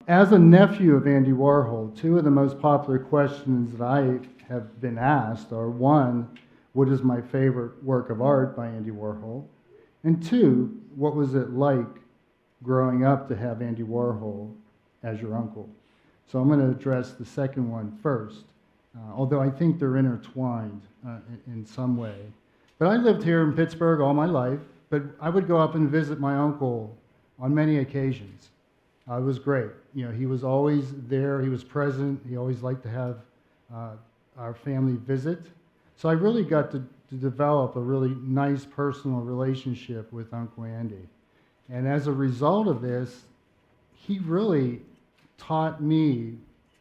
As a nephew of Andy Warhol, two of the most popular questions that I have been asked are, one, what is my favorite work of art by Andy Warhol? And two, what was it like growing up to have Andy Warhol as your uncle? So I'm going to address the second one first, although I think they're intertwined in some way. But I lived here in Pittsburgh all my life, but I would go up and visit my uncle on many occasions. It was great. You know, he was always there. He was present. He always liked to have our family visit. So I really got to develop a really nice personal relationship with Uncle Andy. And as a result of this, he really taught me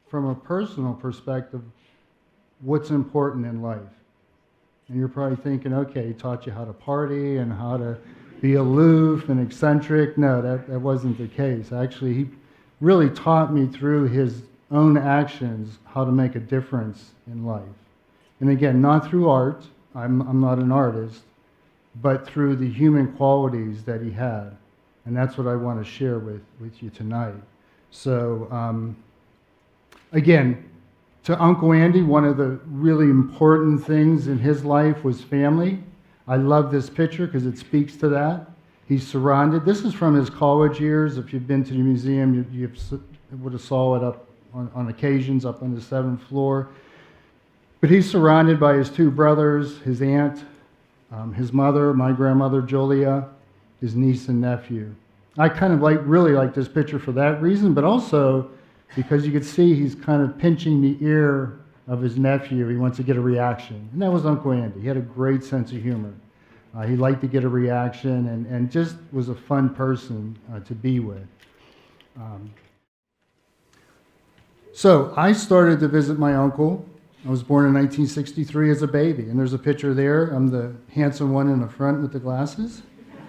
from a personal perspective what's important in life. And you're probably thinking, okay, he taught you how to party and how to be aloof and eccentric. No, that wasn't the case. Actually, he really taught me through his own actions how to make a difference in life. And again, not through art. I'm not an artist, but through the human qualities that he had. And that's what I want to share with you tonight. So, again, to Uncle Andy, one of the really important things in his life was family. I love this picture because it speaks to that. He's surrounded. This is from his college years. If you've been to the museum, you would have saw it up on occasions up on the 7th floor. But he's surrounded by his two brothers, his aunt, his mother, my grandmother Julia, his niece and nephew. I kind of really like this picture for that reason, but also because you could see he's kind of pinching the ear of his nephew. He wants to get a reaction. And that was Uncle Andy. He had a great sense of humor. He liked to get a reaction and just was a fun person to be with. So I started to visit my uncle. I was born in 1963 as a baby, and there's a picture there. I'm the handsome one in the front with the glasses.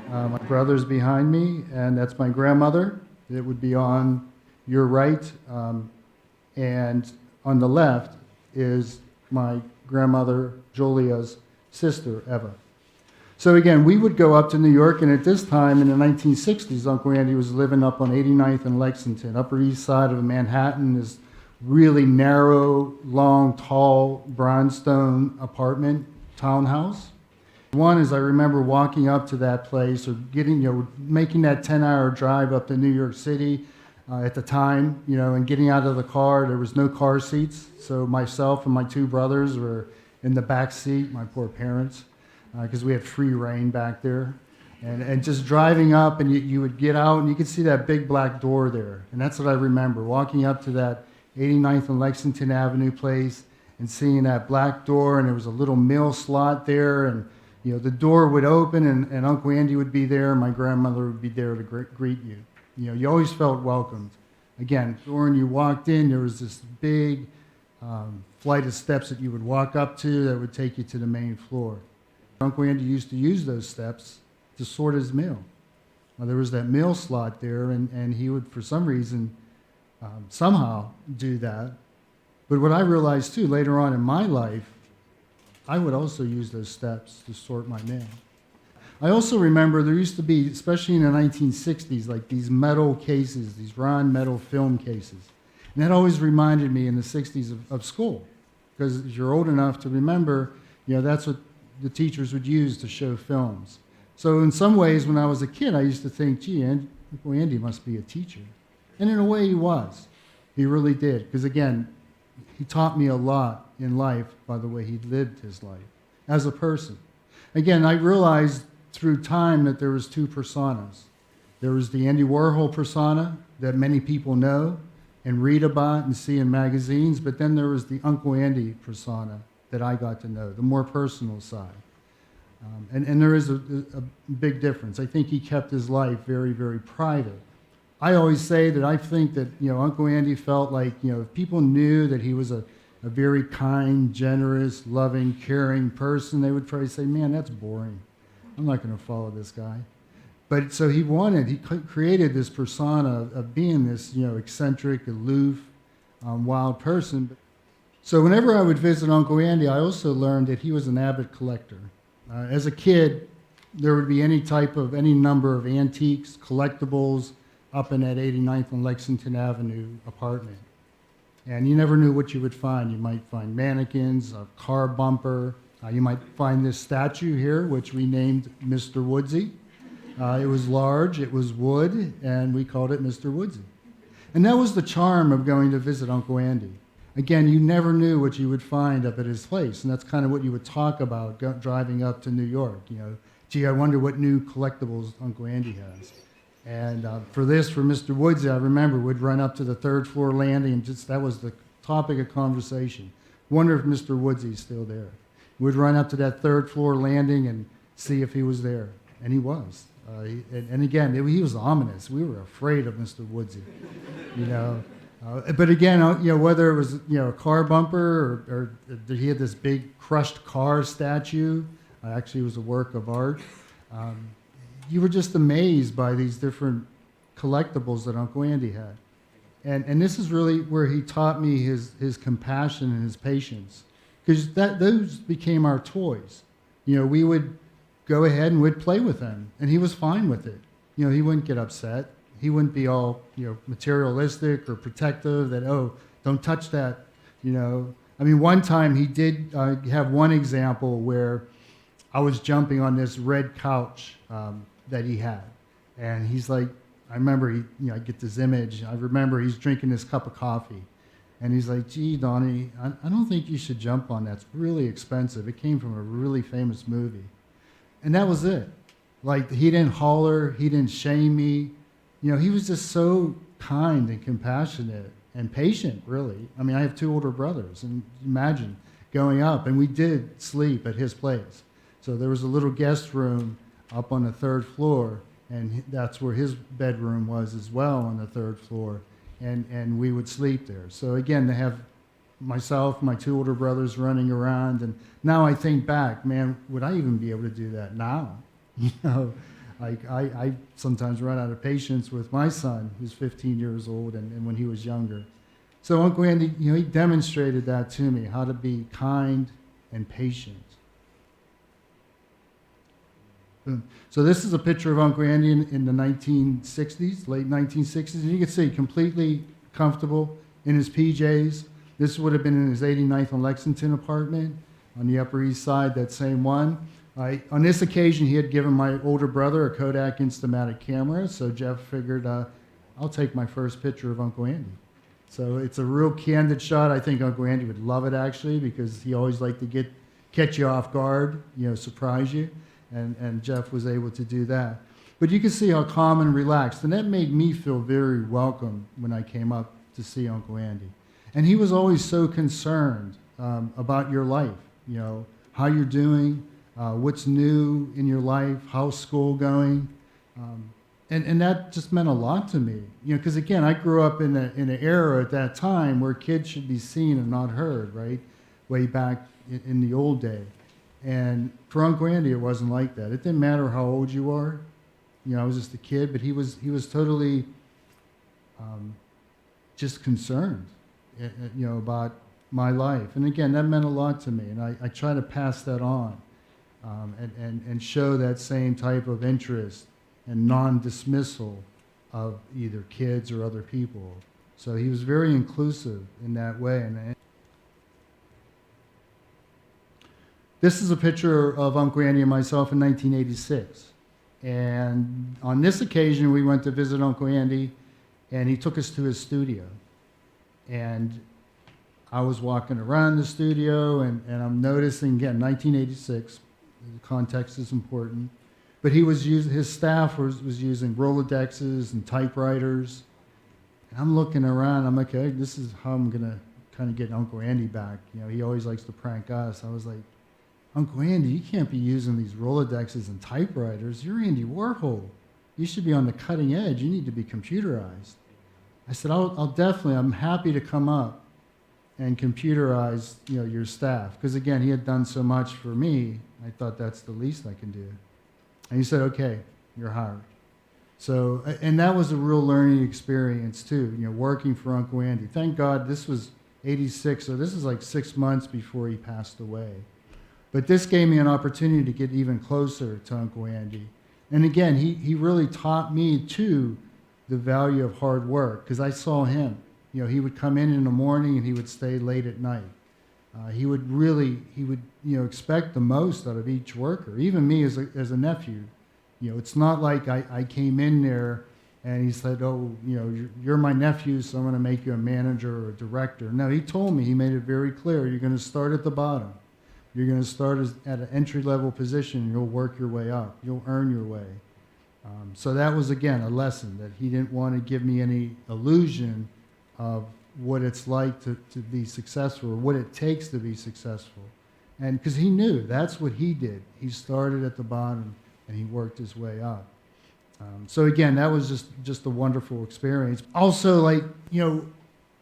My brother's behind me, and that's my grandmother. It would be on your right, and on the left is my grandmother Julia's sister, Eva. So again, we would go up to New York, and at this time in the 1960s, Uncle Andy was living up on 89th and Lexington, Upper East Side of Manhattan, this really narrow, long, tall, brownstone apartment townhouse. One is I remember walking up to that place or making that 10-hour drive up to New York City at the time, and getting out of the car. There was no car seats, so myself and my two brothers were in the back seat, my poor parents, because we had free reign back there. And just driving up, and you would get out, and you could see that big black door there. And that's what I remember, walking up to that 89th and Lexington Avenue place and seeing that black door, and there was a little mail slot there, and the door would open, and Uncle Andy would be there, and my grandmother would be there to greet you. You always felt welcomed. Again, when you walked in, there was this big flight of steps that you would walk up to that would take you to the main floor. Uncle Andy used to use those steps to sort his mail. There was that mail slot there, and he would, for some reason, somehow do that. But what I realized, too, later on in my life, I would also use those steps to sort my mail. I also remember there used to be, especially in the 1960s, like these metal cases, these round metal film cases. And that always reminded me in the 60s of school, because you're old enough to remember, that's what the teachers would use to show films. So in some ways, when I was a kid, I used to think, gee, Uncle Andy must be a teacher. And in a way, he was. He really did, because again, he taught me a lot in life by the way he lived his life as a person. Again, I realized through time that there was two personas. There was the Andy Warhol persona that many people know and read about and see in magazines, but then there was the Uncle Andy persona that I got to know, the more personal side. And there is a big difference. I think he kept his life very, very private. I always say that I think that Uncle Andy felt like if people knew that he was a very kind, generous, loving, caring person, they would probably say, man, that's boring. I'm not going to follow this guy. But so he created this persona of being this eccentric, aloof, wild person. So whenever I would visit Uncle Andy, I also learned that he was an avid collector. As a kid, there would be any number of antiques, collectibles, up in that 89th and Lexington Avenue apartment. And you never knew what you would find. You might find mannequins, a car bumper. You might find this statue here, which we named Mr. Woodsy. It was large, it was wood, and we called it Mr. Woodsy. And that was the charm of going to visit Uncle Andy. Again, you never knew what you would find up at his place, and that's kind of what you would talk about driving up to New York. You know, gee, I wonder what new collectibles Uncle Andy has. And for Mr. Woodsy, I remember we'd run up to the third floor landing, and that was the topic of conversation. Wonder if Mr. Woodsy's still there. We'd run up to that third floor landing and see if he was there, and he was. And again, he was ominous. We were afraid of Mr. Woodsy, you know. But again, you know, whether it was, you know, a car bumper or he had this big crushed car statue, actually it was a work of art. You were just amazed by these different collectibles that Uncle Andy had. And this is really where he taught me his compassion and his patience, because those became our toys. You know, we would go ahead and we'd play with them, and he was fine with it. You know, he wouldn't get upset. He wouldn't be all, you know, materialistic or protective that, oh, don't touch that, you know. I mean, one time he did have one example where I was jumping on this red couch that he had. And he's like, I remember, I get this image. I remember he's drinking this cup of coffee. And he's like, gee, Donnie, I don't think you should jump on that. It's really expensive. It came from a really famous movie. And that was it. Like, he didn't holler. He didn't shame me. You know, he was just so kind and compassionate and patient, really. I mean, I have 2 older brothers, and imagine going up. And we did sleep at his place. So there was a little guest room up on the 3rd floor, and that's where his bedroom was as well, on the 3rd floor. And we would sleep there. So again, to have myself, my 2 older brothers running around, and now I think back, man, would I even be able to do that now? You know, like I sometimes run out of patience with my son, who's 15 years old, and when he was younger. So Uncle Andy, you know, he demonstrated that to me, how to be kind and patient. So this is a picture of Uncle Andy in the 1960s, late 1960s, and you can see completely comfortable in his PJs. This would have been in his 89th and Lexington apartment on the Upper East Side, that same one. On this occasion, he had given my older brother a Kodak Instamatic camera, so Jeff figured, I'll take my first picture of Uncle Andy. So it's a real candid shot. I think Uncle Andy would love it, actually, because he always liked to catch you off guard, you know, surprise you. And Jeff was able to do that. But you can see how calm and relaxed, and that made me feel very welcome when I came up to see Uncle Andy. And he was always so concerned about your life, you know, how you're doing, what's new in your life, how's school going. And that just meant a lot to me, you know, because again, I grew up in an era at that time where kids should be seen and not heard, right? Way back in the old day. And for Uncle Andy, it wasn't like that. It didn't matter how old you are. You know, I was just a kid, but he was totally just concerned, you know, about my life. And again, that meant a lot to me, and I try to pass that on and show that same type of interest and non-dismissal of either kids or other people. So he was very inclusive in that way. And this is a picture of Uncle Andy and myself in 1986. And on this occasion, we went to visit Uncle Andy, and he took us to his studio. And I was walking around the studio, and I'm noticing, again, 1986, the context is important, but his staff was using Rolodexes and typewriters. And I'm looking around, I'm like, okay, this is how I'm going to kind of get Uncle Andy back. You know, he always likes to prank us. I was like, Uncle Andy, you can't be using these Rolodexes and typewriters. You're Andy Warhol. You should be on the cutting edge. You need to be computerized. I said, I'm happy to come up and computerize, you know, your staff. Because again, he had done so much for me, I thought that's the least I can do. And he said, okay, you're hired. So, and that was a real learning experience too, you know, working for Uncle Andy. Thank God this was 86, so this is like 6 months before he passed away. But this gave me an opportunity to get even closer to Uncle Andy. And again, he really taught me, too, the value of hard work, because I saw him. He would come in the morning and he would stay late at night. He would expect the most out of each worker, even me as a nephew. It's not like I came in there and he said, oh, you're my nephew, so I'm going to make you a manager or a director. No, he told me, he made it very clear, you're going to start at the bottom. You're going to start at an entry-level position, and you'll work your way up. You'll earn your way. So that was, again, a lesson that he didn't want to give me any illusion of what it's like to be successful, or what it takes to be successful. And because he knew that's what he did. He started at the bottom, and he worked his way up. So again, that was just a wonderful experience. Also,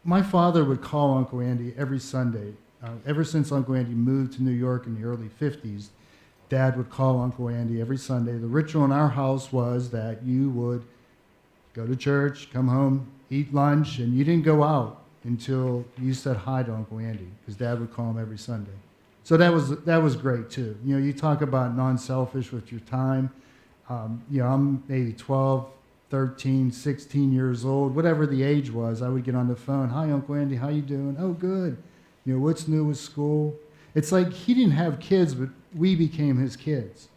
my father would call Uncle Andy every Sunday. Ever since Uncle Andy moved to New York in the early 50s, Dad would call Uncle Andy every Sunday. The ritual in our house was that you would go to church, come home, eat lunch, and you didn't go out until you said hi to Uncle Andy, because Dad would call him every Sunday. So that was great too. You talk about non-selfish with your time. I'm maybe 12, 13, 16 years old, whatever the age was. I would get on the phone. Hi, Uncle Andy, how you doing? Oh, good. What's new with school? It's like he didn't have kids, but we became his kids.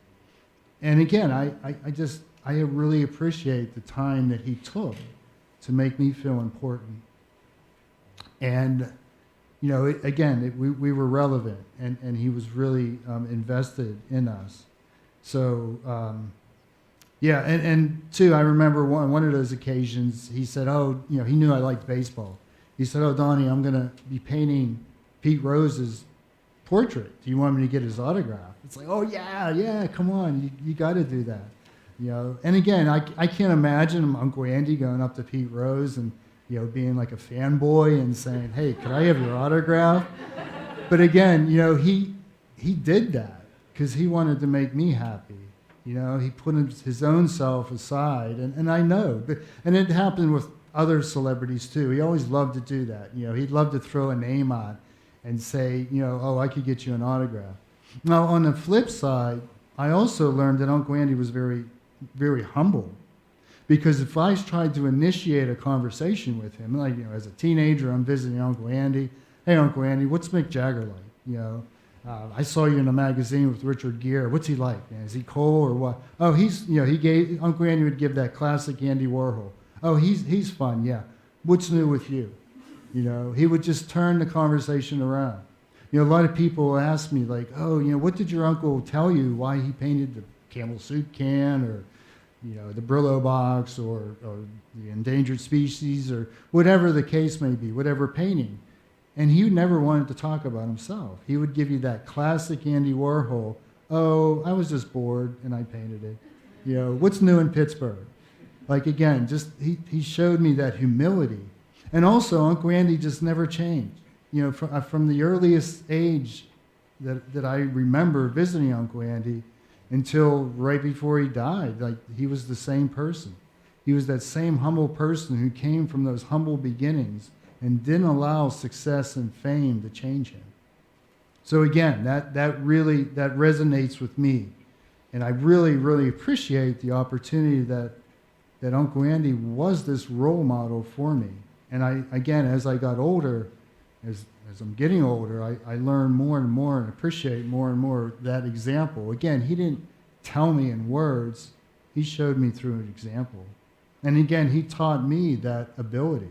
And again, I really appreciate the time that he took to make me feel important. And, again, we were relevant, and he was really invested in us. So, and two, I remember one of those occasions, he said, he knew I liked baseball. He said, oh, Donnie, I'm going to be painting Pete Rose's portrait. Do you want me to get his autograph? It's like, oh, yeah, come on, you got to do that. And again, I can't imagine Uncle Andy going up to Pete Rose and, being like a fanboy and saying, hey, could I have your autograph? But again, he did that because he wanted to make me happy. He put his own self aside, and I know. And it happened with other celebrities too. He always loved to do that. He'd love to throw a name on and say, oh, I could get you an autograph. Now, on the flip side, I also learned that Uncle Andy was very, very humble. Because if I tried to initiate a conversation with him, as a teenager, I'm visiting Uncle Andy. Hey, Uncle Andy, what's Mick Jagger like? I saw you in a magazine with Richard Gere. What's he like? Man? Is he cool or what? Oh, Uncle Andy would give that classic Andy Warhol. Oh, he's fun, yeah. What's new with you? He would just turn the conversation around. A lot of people ask me what did your uncle tell you why he painted the Camel soup can or, the Brillo box or the endangered species or whatever the case may be, whatever painting. And he never wanted to talk about himself. He would give you that classic Andy Warhol, oh, I was just bored and I painted it. What's new in Pittsburgh? Again, just he showed me that humility. And also, Uncle Andy just never changed. From the earliest age that I remember visiting Uncle Andy until right before he died, he was the same person. He was that same humble person who came from those humble beginnings and didn't allow success and fame to change him. So again, that resonates with me. And I really, really appreciate the opportunity that Uncle Andy was this role model for me. And again, as I got older, as I'm getting older, I learn more and more and appreciate more and more that example. Again, he didn't tell me in words. He showed me through an example. And again, he taught me that ability,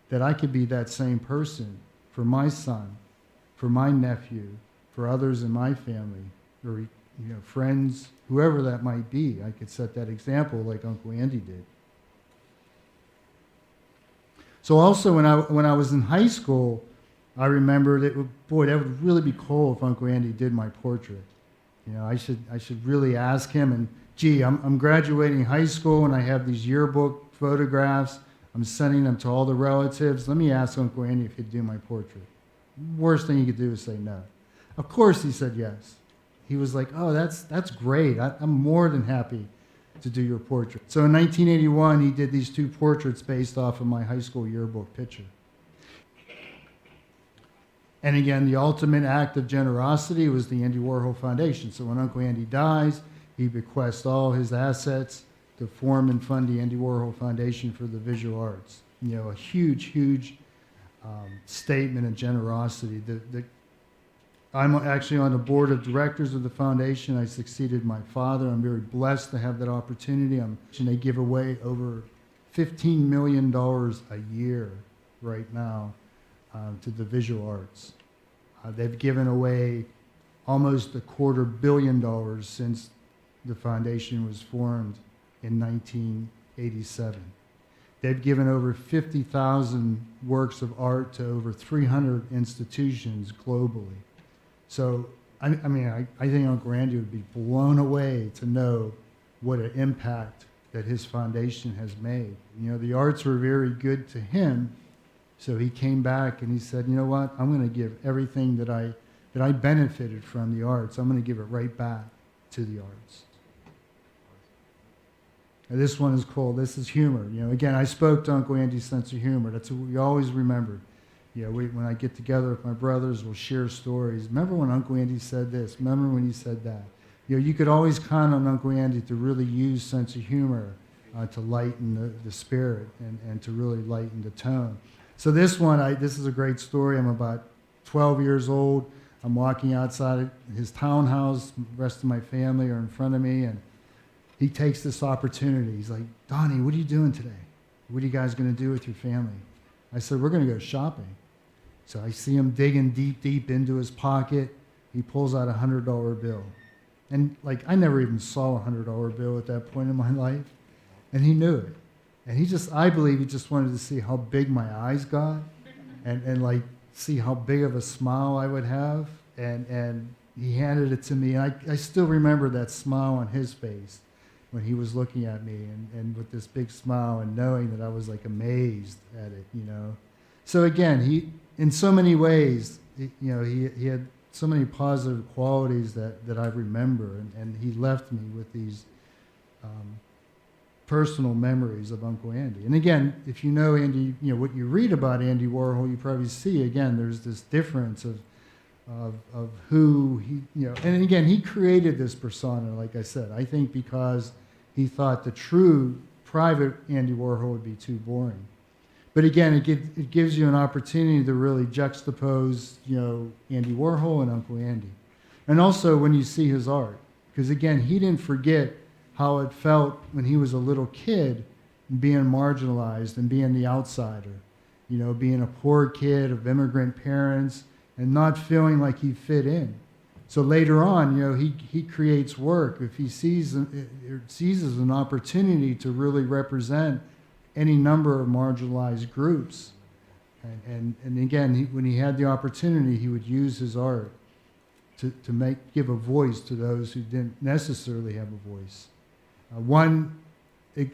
that I could be that same person for my son, for my nephew, for others in my family, or friends, whoever that might be. I could set that example like Uncle Andy did. So also when I was in high school, I remember that that would really be cool if Uncle Andy did my portrait. I should really ask him. And I'm graduating high school and I have these yearbook photographs. I'm sending them to all the relatives. Let me ask Uncle Andy if he'd do my portrait. Worst thing he could do is say no. Of course he said yes. He was like, oh, that's great. I'm more than happy to do your portrait. So in 1981, he did these two portraits based off of my high school yearbook picture. And again, the ultimate act of generosity was the Andy Warhol Foundation. So when Uncle Andy dies, he bequests all his assets to form and fund the Andy Warhol Foundation for the Visual Arts. You know, a huge, huge statement of generosity. I'm actually on the board of directors of the foundation. I succeeded my father. I'm very blessed to have that opportunity. And they give away over $15 million a year right now to the visual arts. They've given away almost $250 million since the foundation was formed in 1987. They've given over 50,000 works of art to over 300 institutions globally. So, I think Uncle Randy would be blown away to know what an impact that his foundation has made. You know, the arts were very good to him, so he came back and he said, you know what, I'm going to give everything that I benefited from the arts, I'm going to give it right back to the arts. And this one is called, this is humor. You know, again, I spoke to Uncle Andy's sense of humor. That's what we always remember. You know, when I get together with my brothers, we'll share stories. Remember when Uncle Andy said this? Remember when he said that? You know, you could always count on Uncle Andy to really use sense of humor to lighten the spirit and to really lighten the tone. So this one, this is a great story. I'm about 12 years old. I'm walking outside his townhouse. The rest of my family are in front of me, and he takes this opportunity. He's like, Donnie, what are you doing today? What are you guys going to do with your family? I said, we're going to go shopping. So I see him digging deep, deep into his pocket. He pulls out a $100 bill. And I never even saw a $100 bill at that point in my life. And he knew it. And I believe he just wanted to see how big my eyes got and see how big of a smile I would have. And he handed it to me. And I still remember that smile on his face when he was looking at me and with this big smile and knowing that I was amazed at it, you know. So again, he, in so many ways, he had so many positive qualities that I remember, and he left me with these personal memories of Uncle Andy. And again, if you know Andy, you know, what you read about Andy Warhol, you probably see, again, there's this difference of who he, you know, and again, he created this persona, like I said, I think because he thought the true private Andy Warhol would be too boring. But again, it gives you an opportunity to really juxtapose, you know, Andy Warhol and Uncle Andy. And also when you see his art, because again, he didn't forget how it felt when he was a little kid being marginalized and being the outsider, you know, being a poor kid of immigrant parents and not feeling like he fit in. So later on, you know, he creates work if he sees as an opportunity to really represent any number of marginalized groups. And again, when he had the opportunity, he would use his art to give a voice to those who didn't necessarily have a voice. One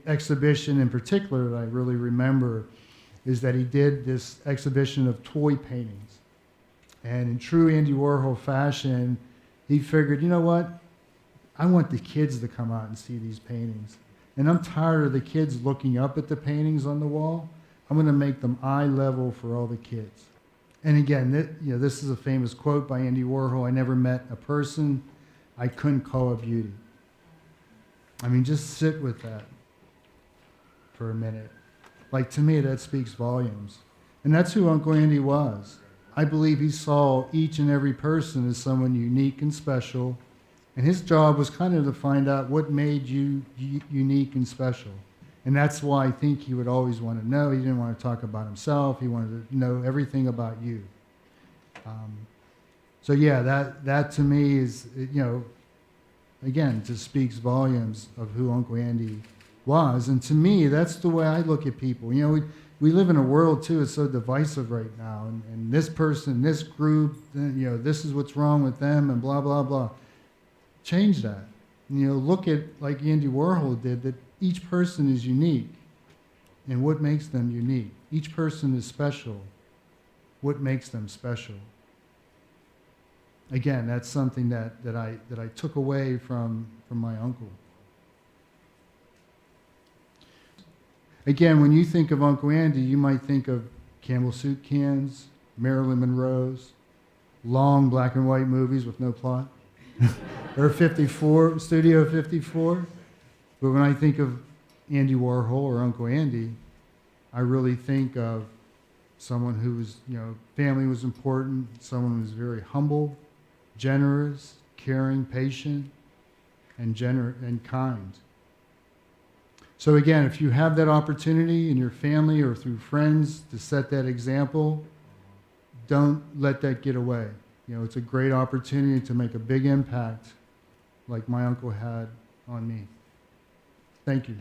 exhibition in particular that I really remember is that he did this exhibition of toy paintings. And in true Andy Warhol fashion, he figured, you know what? I want the kids to come out and see these paintings. And I'm tired of the kids looking up at the paintings on the wall. I'm going to make them eye level for all the kids. And again, this is a famous quote by Andy Warhol. I never met a person I couldn't call a beauty. I mean, just sit with that for a minute. To me, that speaks volumes. And that's who Uncle Andy was. I believe he saw each and every person as someone unique and special. And his job was kind of to find out what made you unique and special. And that's why I think he would always want to know. He didn't want to talk about himself. He wanted to know everything about you. So yeah, that to me is, you know, again, just speaks volumes of who Uncle Andy was. And to me, that's the way I look at people. You know, we live in a world, too, it's so divisive right now. And this person, this group, you know, this is what's wrong with them and blah, blah, blah. Change that. You know, look at, like Andy Warhol did, that each person is unique. And what makes them unique? Each person is special. What makes them special? Again, that's something that I took away from my uncle. Again, when you think of Uncle Andy, you might think of Campbell soup cans, Marilyn Monroe's, long black and white movies with no plot, or Studio 54. But when I think of Andy Warhol or Uncle Andy, I really think of someone whose family was important, someone who was very humble, generous, caring, patient, and kind. So again, if you have that opportunity in your family or through friends to set that example, don't let that get away. It's a great opportunity to make a big impact like my uncle had on me. Thank you.